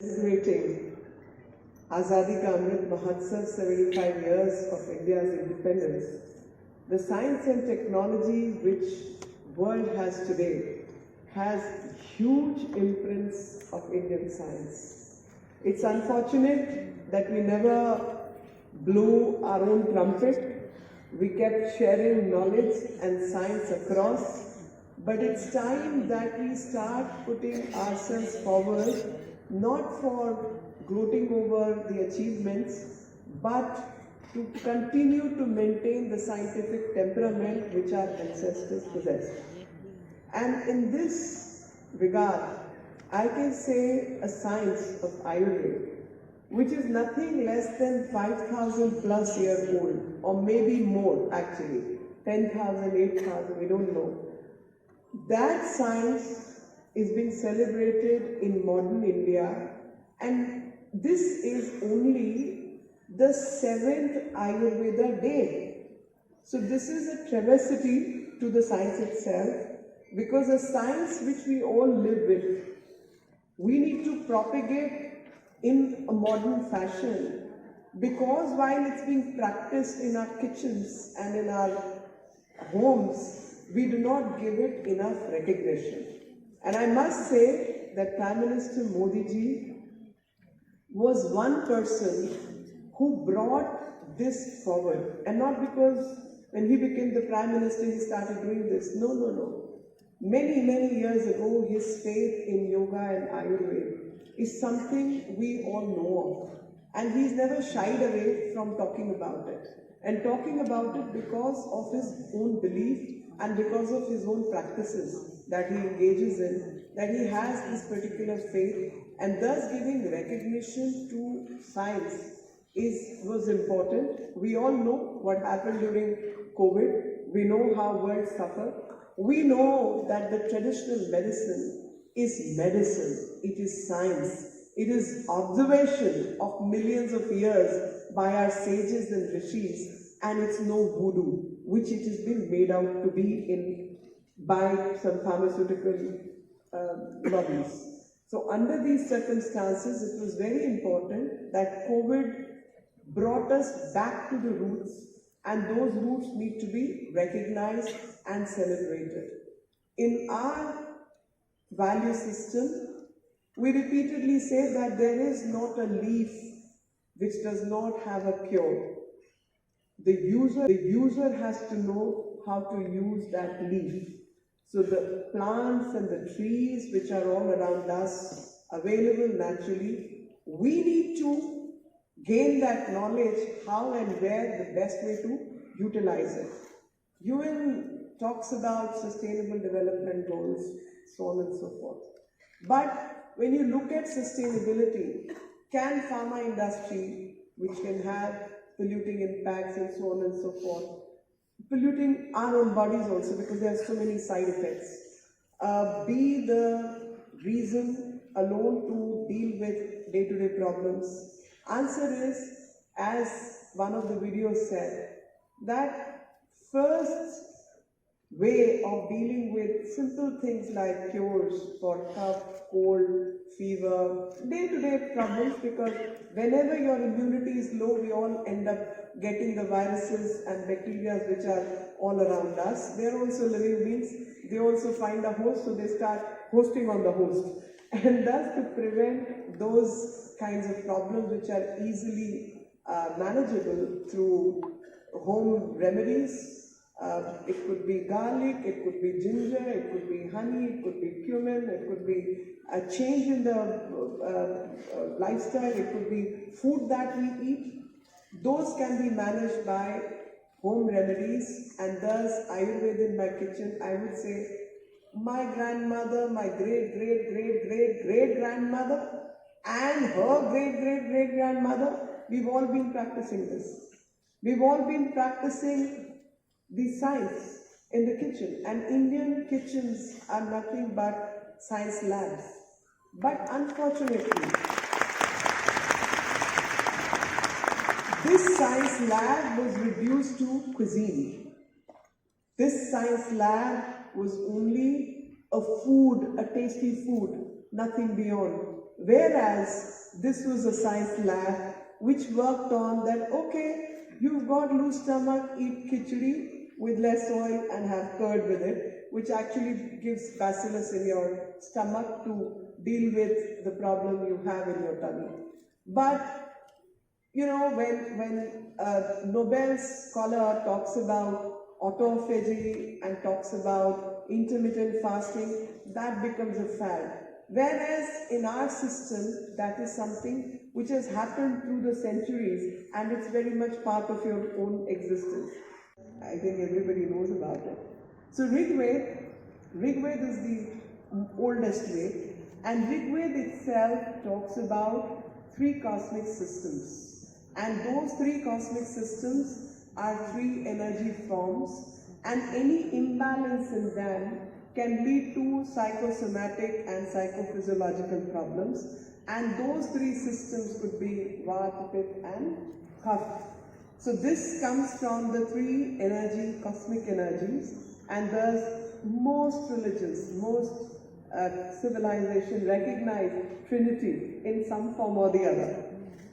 Celebrating Azadi Ka Amrit Mahotsav, 75 years of India's independence, the science and technology which world has today has huge imprints of Indian science. It's unfortunate that we never blew our own trumpet. We kept sharing knowledge and science across, but it's time that we start putting ourselves forward, not for gloating over the achievements, but to continue to maintain the scientific temperament which our ancestors possessed. And in this regard, I can say a science of Ayurveda, which is nothing less than 5,000 plus years old, or maybe more actually, 10,000, 8,000, we don't know. That science is being celebrated in modern India, and this is only the 7th Ayurveda day. So this is a travesty to the science itself, because a science which we all live with, we need to propagate in a modern fashion, because while it's being practiced in our kitchens and in our homes, we do not give it enough recognition. And I must say that Prime Minister Modi ji was one person who brought this forward. And not because when he became the Prime Minister he started doing this. No, no, no. Many, many years ago, his faith in yoga and Ayurveda is something we all know of. And he's never shied away from talking about it. And talking about it because of his own belief and because of his own practices that he engages in, that he has this particular faith, and thus giving recognition to science was important. We all know what happened during COVID. We know how world suffered. We know that the traditional medicine is medicine. It is science. It is observation of millions of years by our sages and rishis, and it's no voodoo, which it has been made out to be by some pharmaceutical lobbies. So under these circumstances, it was very important that COVID brought us back to the roots, and those roots need to be recognized and celebrated. In our value system, we repeatedly say that there is not a leaf which does not have a cure. The user has to know how to use that leaf. So the plants and the trees which are all around us, available naturally, we need to gain that knowledge how and where the best way to utilize it. UN talks about sustainable development goals, so on and so forth. But when you look at sustainability, can pharma industry, which can have polluting impacts and so on and so forth, polluting our own bodies also because there are so many side effects, be the reason alone to deal with day-to-day problems? Answer is, as one of the videos said, that first way of dealing with simple things like cures for cough, cold, fever, day-to-day problems, because whenever your immunity is low, we all end up getting the viruses and bacteria which are all around us. They are also living beings. They also find a host, so they start hosting on the host. And thus, to prevent those kinds of problems which are easily manageable through home remedies, it could be garlic, it could be ginger, it could be honey, it could be cumin, it could be a change in the lifestyle, it could be food that we eat. Those can be managed by home remedies, and thus Ayurveda in my kitchen, I would say my grandmother, my great-great-great-great-great-grandmother, and her great-great-great-grandmother, we've all been practicing this. We've all been practicing the science in the kitchen, and Indian kitchens are nothing but science labs. But unfortunately, this science lab was reduced to cuisine. This science lab was only a food, a tasty food, nothing beyond. Whereas this was a science lab which worked on that, okay, you've got loose stomach, eat khichdi with less oil and have curd with it, which actually gives bacillus in your stomach to deal with the problem you have in your tummy. But you know, when a Nobel scholar talks about autophagy and talks about intermittent fasting, that becomes a fad. Whereas in our system, that is something which has happened through the centuries and it's very much part of your own existence. I think everybody knows about it. So Rigved is the oldest Ved, and Rigved itself talks about 3 cosmic systems. And those 3 cosmic systems are 3 energy forms, and any imbalance in them can lead to psychosomatic and psychophysiological problems. And those 3 systems could be Vata, Pitta and Kapha. So this comes from the 3 cosmic energies, and thus most religions, most civilization recognize Trinity in some form or the other.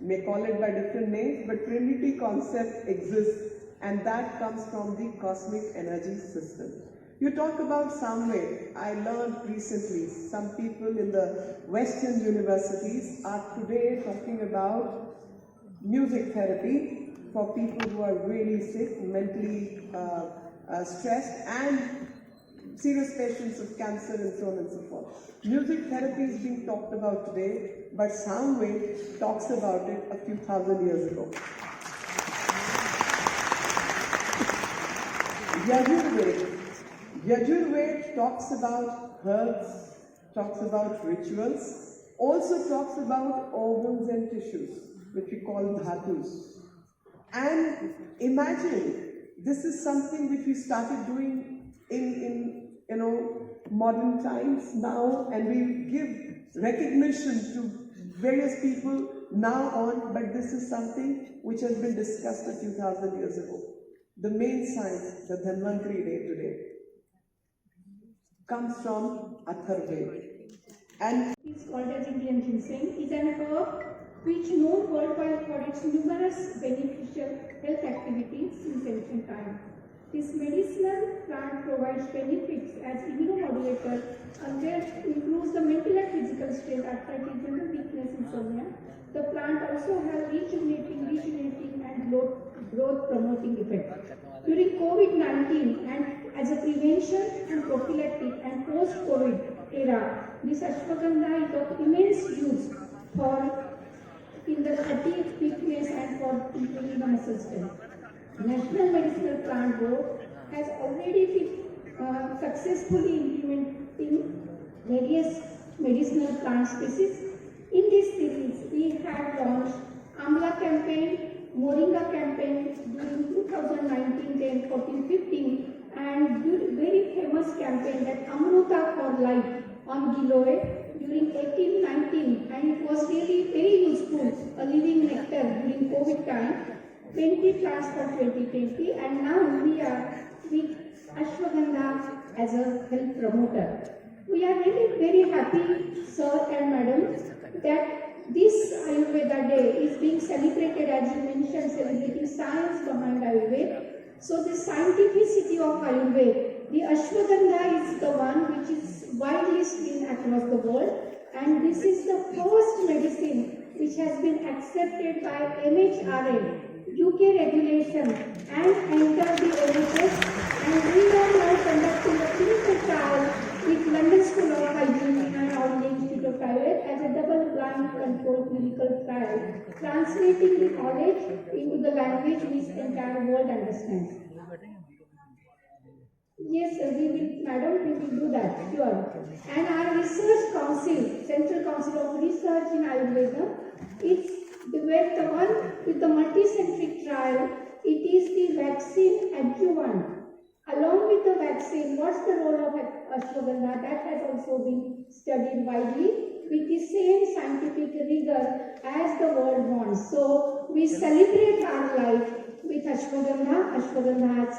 May call it by different names, but Trinity concept exists, and that comes from the cosmic energy system. You talk about Samved. I learned recently, some people in the Western universities are today talking about music therapy for people who are really sick, mentally stressed, and serious patients of cancer and so on and so forth. Music therapy is being talked about today, but Samved talks about it a few thousand years ago. Yajurved talks about herbs, talks about rituals, also talks about organs and tissues, which we call dhatus. And imagine, this is something which we started doing in modern times now, and we give recognition to various people now on, but this is something which has been discussed a few thousand years ago. The main science, the Dhanvantari day today, comes from Atharvaved. And it's called as Indian ginseng, is an herb which known worldwide for its numerous beneficial health activities since ancient times. This medicinal plant provides benefits as immunomodulator and improves the mental and physical strength, arthritis, general weakness, insomnia. The plant also has rejuvenating and growth promoting effect. During COVID-19 and as a prevention and prophylactic and post-COVID era, this ashwagandha is of immense use in the fatigue, weakness and for improving the muscle strength. National Medicinal Plant Board has already been successfully implementing various medicinal plant species. In this series, we have launched Amla campaign, Moringa campaign during 2019, 10, 14, 15, and very famous campaign that Amruta for Life on Giloe during 18, 19, and it was really very useful, a living nectar during COVID time. 20 plants for 2020, and now we are with ashwagandha as a health promoter. We are really very happy, sir and madam, that this Ayurveda Day is being celebrated, as you mentioned, celebrating science behind Ayurveda. So the scientificity of Ayurveda, the ashwagandha is the one which is widely seen across the world, and this is the first medicine which has been accepted by MHRA, UK regulation, and enter the NHS, and we are now conducting a clinical trial with London School of Hygiene and Royal Institute of Ayurveda as a double-blind controlled clinical trial, translating the knowledge into the language which the entire world understands. Yes, we will, madam, we will do that, sure. And our research council, Central Council of Research in Ayurveda, it's the one with the multicentric trial. It is the vaccine adjuvant. Along with the vaccine, what's the role of ashwagandha? That has also been studied widely with the same scientific rigor as the world wants. So we celebrate our life with ashwagandha. Ashwagandha as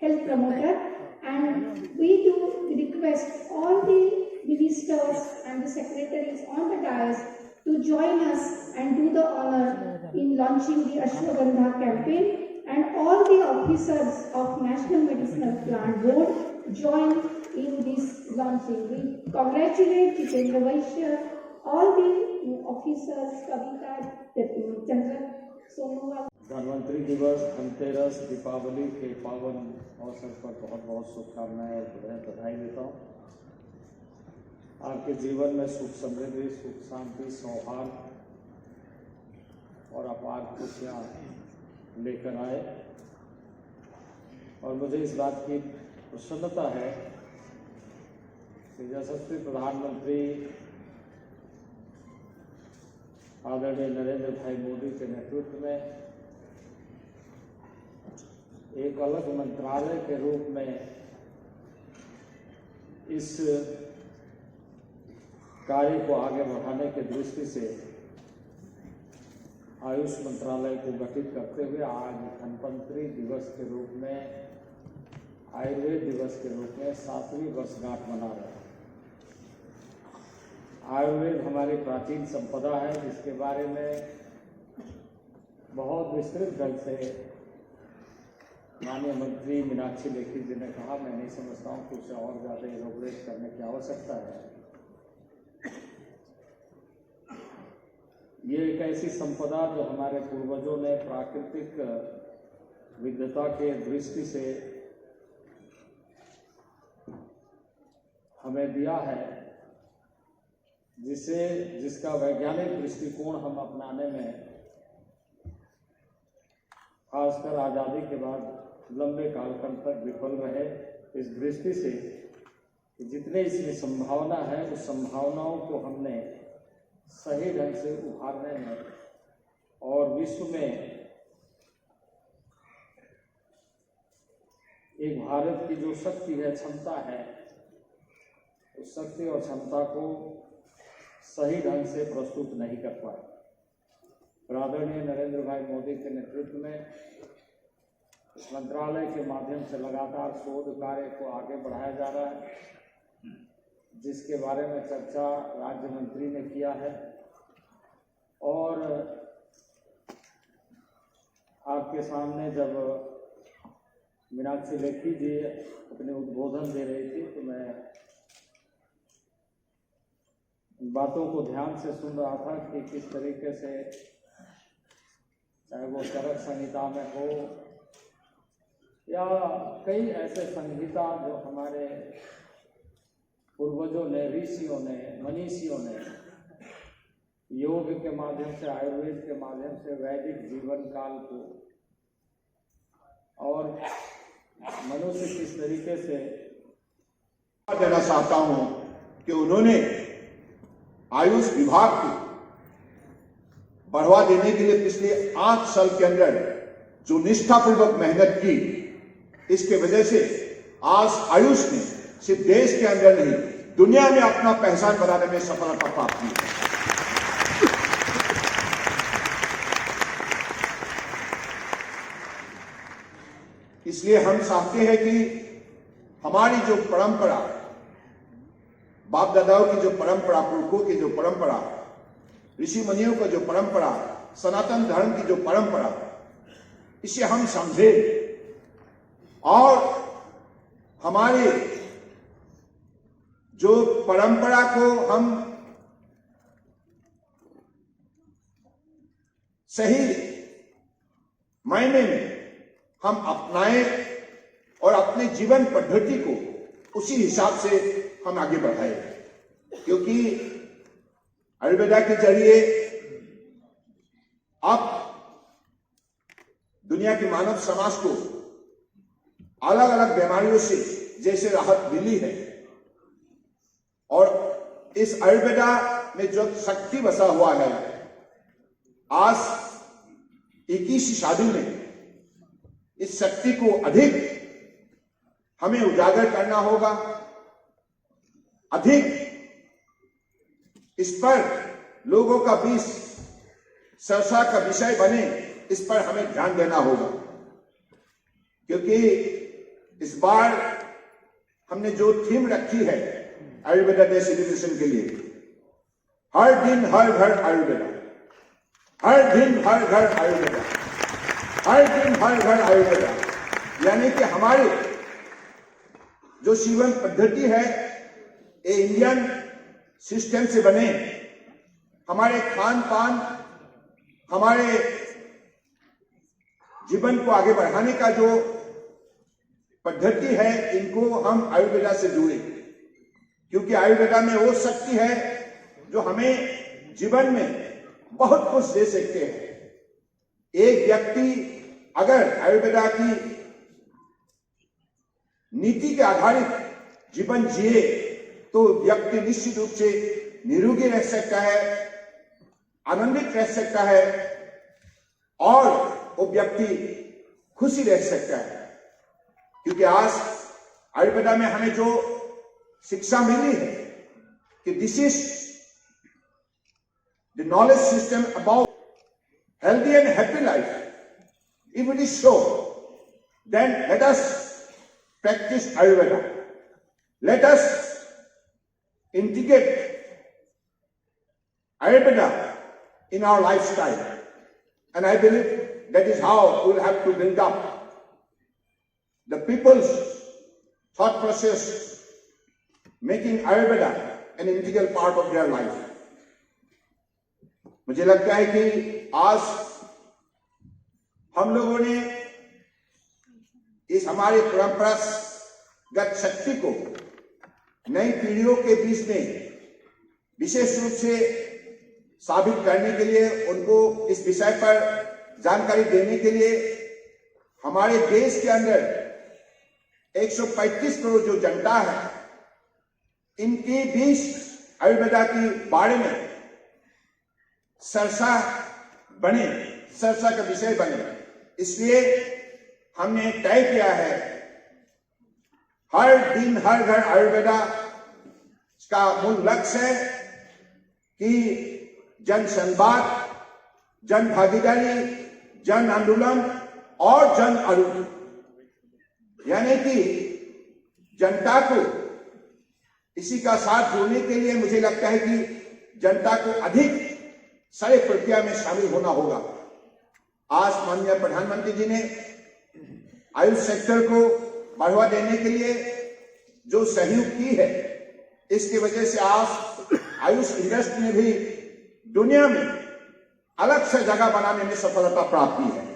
health promoter, and we do request all the ministers and the secretaries on the dais to join us and do the honor in launching the Ashwagandha campaign, and all the officers of National Medicinal Plant Board join in this launching. We congratulate Jitendra Vaishya, all the officers, Kavita, Chandra, Sonowal. Dhanvantari दिवस, धनतेरस, दीपावली के पावन अवसर पर बहुत बहुत शुभकामनाएं और बधाई देता हूँ। आपके जीवन में सुख समृद्धि, सुख शांति, सौहार्द और अपार खुशियाँ लेकर आए। और मुझे इस बात की प्रसन्नता है कि यशस्वी प्रधानमंत्री आदरणीय नरेंद्र भाई मोदी के नेतृत्व में एक अलग मंत्रालय के रूप में इस कार्य को आगे बढ़ाने की दृष्टि से आयुष मंत्रालय को गठित करते हुए आज धन्वंतरी दिवस के रूप में, आयुर्वेद दिवस के रूप में 7वीं वर्षगांठ मना रहे हैं। आयुर्वेद हमारी प्राचीन संपदा है, जिसके बारे में बहुत विस्तृत ढंग से माननीय मंत्री मीनाक्षी लेखी जी ने कहा। मैं नहीं समझता हूँ कि उसे और ज़्यादा इलोबरेट करने की आवश्यकता है। ये एक ऐसी संपदा जो हमारे पूर्वजों ने प्राकृतिक विविधता के दृष्टि से हमें दिया है, जिसका वैज्ञानिक दृष्टिकोण हम अपनाने में खासकर आज़ादी के बाद लंबे कालखंड तक विफल रहे। इस दृष्टि से कि जितने इसमें संभावना है, उस संभावनाओं को हमने सही ढंग से उभारने में और विश्व में एक भारत की जो शक्ति है, क्षमता है, उस शक्ति और क्षमता को सही ढंग से प्रस्तुत नहीं कर पाए। आदरणीय नरेंद्र भाई मोदी के नेतृत्व में इस मंत्रालय के माध्यम से लगातार शोध कार्य को आगे बढ़ाया जा रहा है, जिसके बारे में चर्चा राज्य मंत्री ने किया है। और आपके सामने जब मीनाक्षी लेखी जी अपने उद्बोधन दे रही थी तो मैं इन बातों को ध्यान से सुन रहा था कि किस तरीके से, चाहे वो चरक संहिता में हो या कई ऐसे संहिता जो हमारे पूर्वजों ने, ऋषियों ने, मनीषियों ने योग के माध्यम से, आयुर्वेद के माध्यम से वैदिक जीवन काल को और मनुष्य किस तरीके से देना चाहता हूं कि उन्होंने आयुष विभाग को बढ़ावा देने के लिए पिछले 8 साल के अंदर जो निष्ठापूर्वक मेहनत की, इसके वजह से आज आयुष ने सिर्फ देश के अंदर नहीं, दुनिया में अपना पहचान बनाने में सफलता प्राप्त की। इसलिए हम चाहते हैं कि हमारी जो परंपरा, बाप दादाओं की जो परंपरा, पुरखों की जो परंपरा, ऋषि मुनियों का जो परंपरा, सनातन धर्म की जो परंपरा, इसे हम समझें और हमारे जो परंपरा को हम सही मायने में हम अपनाएं और अपने जीवन पद्धति को उसी हिसाब से हम आगे बढ़ाएं। क्योंकि आयुर्वेदा के जरिए अब दुनिया के मानव समाज को अलग अलग बीमारियों से जैसे राहत मिली है, और इस आयुर्वेदा में जो शक्ति बसा हुआ है, आज 21वीं सदी में इस शक्ति को अधिक हमें उजागर करना होगा, अधिक इस पर लोगों का बीच चर्चा का विषय बने, इस पर हमें ध्यान देना होगा। क्योंकि इस बार हमने जो थीम रखी है आयुर्वेदा डे सेलिब्रेशन के लिए। हर दिन हर घर आयुर्वेदा, हर दिन हर घर आयुर्वेदा, हर दिन हर घर आयुर्वेदा। यानी कि हमारे जो जीवन पद्धति है ये इंडियन सिस्टम से बने, हमारे खान पान, हमारे जीवन को आगे बढ़ाने का जो पद्धति है, इनको हम आयुर्वेदा से जोड़े, क्योंकि आयुर्वेदा में वो शक्ति है जो हमें जीवन में बहुत कुछ दे सकते हैं। एक व्यक्ति अगर आयुर्वेदा की नीति के आधारित जीवन जिए तो व्यक्ति निश्चित रूप से निरोगी रह सकता है, आनंदित रह सकता है और वो व्यक्ति खुशी रह सकता है। क्योंकि आज आयुर्वेदा में हमें जो शिक्षा मिली है कि this is the knowledge system about healthy and happy life, if it is so then let us practice Ayurveda, let us integrate Ayurveda in our lifestyle, and I believe that is how we will have to build up the people's thought process, making Ayurveda an integral part of their life. मुझे लगता है कि आज हम लोगों ने इस हमारे परंपरागत शक्ति को नई पीढ़ियों के बीच में विशेष रूप से साबित करने के लिए, उनको इस विषय पर जानकारी देने के लिए हमारे देश के अंदर 135 करोड़ जो जनता है, इनके बीच आयुर्वेदा के बारे में चर्चा बने, चर्चा का विषय बने। इसलिए हमने तय किया है हर दिन हर घर आयुर्वेदा का मूल लक्ष्य है कि जन संवाद, जन भागीदारी, जन आंदोलन और जन आरोग्य, यानी कि जनता को इसी का साथ जोड़ने के लिए मुझे लगता है कि जनता को अधिक सारे प्रक्रिया में शामिल होना होगा। आज माननीय प्रधानमंत्री जी ने आयुष सेक्टर को बढ़ावा देने के लिए जो सहयोग की है, इसकी वजह से आज आयुष इंडस्ट्री ने भी दुनिया में अलग से जगह बनाने में सफलता प्राप्त की है।